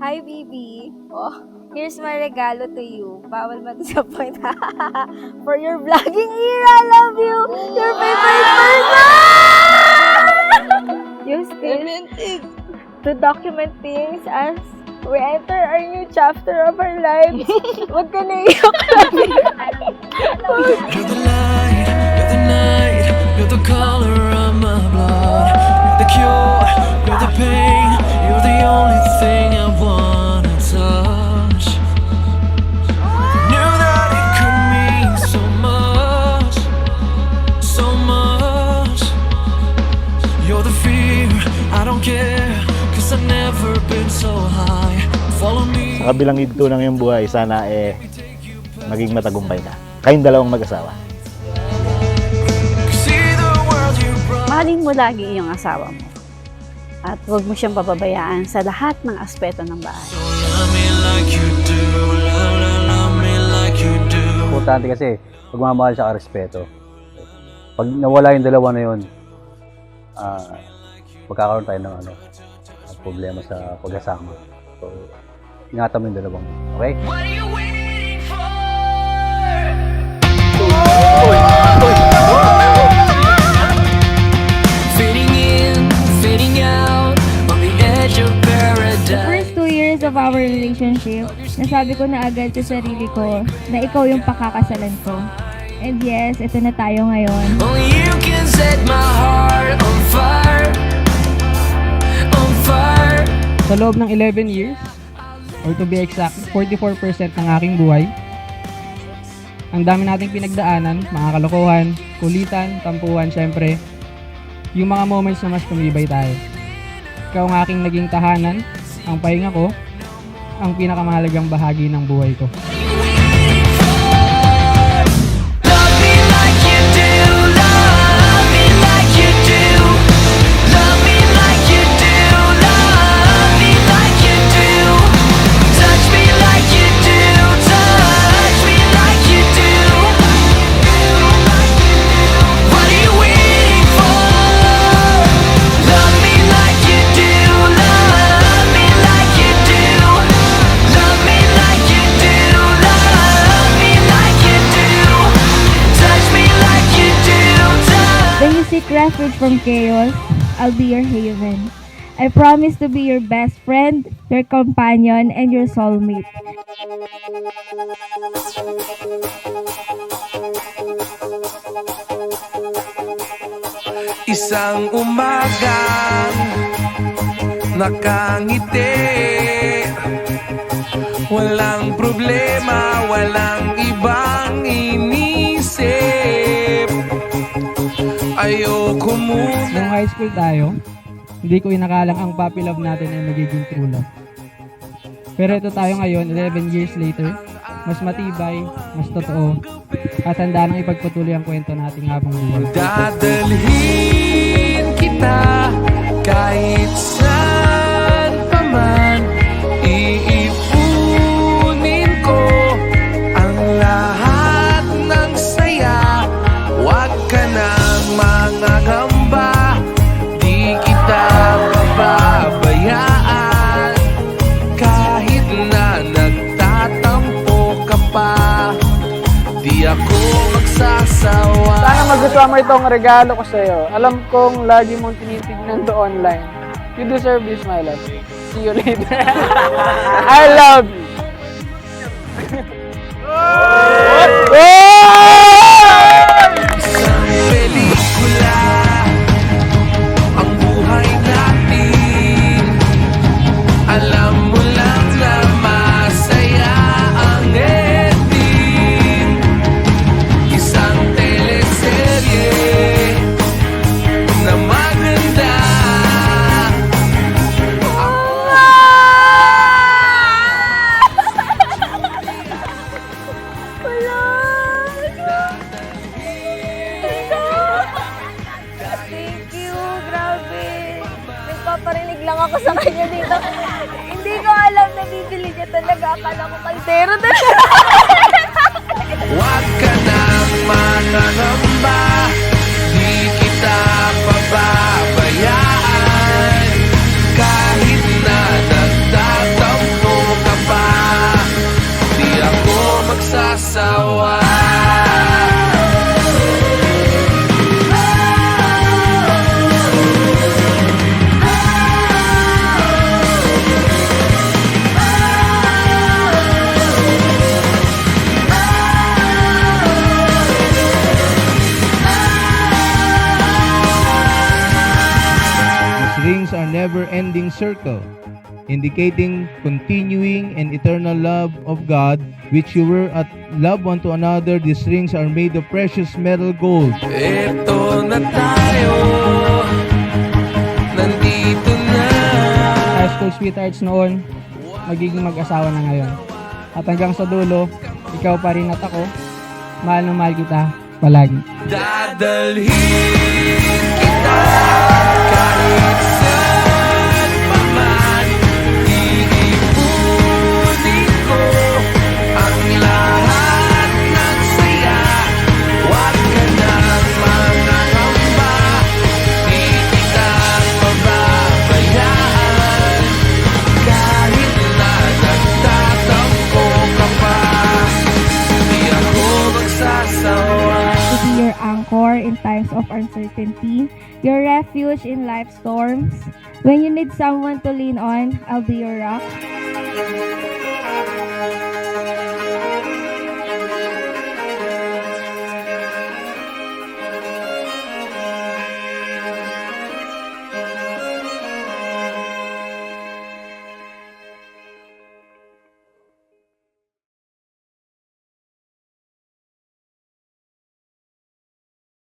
Hi, baby. Oh, here's my regalo to you. Bawal ma-disappoint. For your vlogging era, I love you. Your favorite person. Use this to document things as we enter our new chapter of our lives. Huwag ka na iyak. You're the light, you're the night, you're the color of my blood. You're the cure, you're the pain, you're the only thing I wanna touch. Knew that it could mean so much, so much. You're the fear, I don't care, cause I've never been so high. Follow me. Sa kabilang yugto ng iyong buhay, sana maging matagumpay ka. Kayong dalawang mag-asawa. Mahalin mo lagi iyong asawa mo. At huwag mo siyang pababayaan sa lahat ng aspeto ng bahay. Importante kasi, pagmamahal sa respeto. Pag nawala yung dalawa na yun, magkakaroon tayo ng problema sa pag-asama. So, ingatan mo yung dalawang. Okay? What are you waiting for? Fading in, fading out, on the edge of The paradise. first 2 years of our relationship, nasabi ko na agad sa sarili ko na ikaw yung pakakasalan ko. And yes, ito na tayo ngayon. Only you can set my heart on fire, on fire. Sa loob ng 11 years, or to be exact, 44% ng aking buhay, ang dami nating pinagdaanan, mga kalokohan, kulitan, tampuhan, syempre, yung mga moments na mas tumibay tayo. Ikaw ang aking naging tahanan, ang pahinga ko, ang pinakamahalagang bahagi ng buhay ko. Love me like you do, love me like you do, love me like you do, love me like you do, touch me like you do, touch me like you do. What are you waiting for? Love me like you do, love me like you do, love me like you do, love me like you do, touch me like you do, touch. When you seek refuge from chaos, I'll be your haven. I promise to be your best friend, your companion, and your soulmate. Isang umagang nakangiti, walang problema, walang ibang inisip. Ayoko muna. Nung high school tayo, hindi ko inakalang ang puppy love natin ay magiging true love. Pero ito tayo ngayon, 11 years later, mas matibay, mas totoo, at handa nang ipagpatuloy ang kwento nating habang buhay. Dadalhin kita kahit saan pa man, iipunin ko ang lahat ng saya. Huwag ka nang mangangamba, di kita pababayaan. Kahit na nagtatampo ka pa, di ako magsasawa. Sana magustuhan mo itong regalo ko sa'yo. Alam kong lagi mong tinitignan to online. You deserve this, my love. See you later. I love you. Isang pelikula ang buhay natin. Alam mo lang na masaya ang ending. Isang teleserye na maganda. Thank you, grabe. Nagpaparinig lang ako sa kanya dito. Hindi ko alam na bibili niya talaga. Akala ko kaldero talaga. Huwag ka nang manangamba, di kita pababayaan. Kahit na nagtatampo never-ending circle, indicating continuing and eternal love of God, which you were at love one to another. These rings are made of precious metal gold. Ito na tayo, nandito na. High school sweethearts noon, magiging mag-asawa na ngayon. At hanggang sa dulo, ikaw pa rin at ako, mahal na mahal kita palagi. Dadalhin kita kahit saan pa man. Iipunin ko ang lahat ng saya. Huwag ka nang mangangamba, di kita pababayaan. Kahit na nagtatampo ka pa, di ako magsasawa. To be your anchor in times of uncertainty, your refuge in life's storms. When you need someone to lean on, I'll be your rock.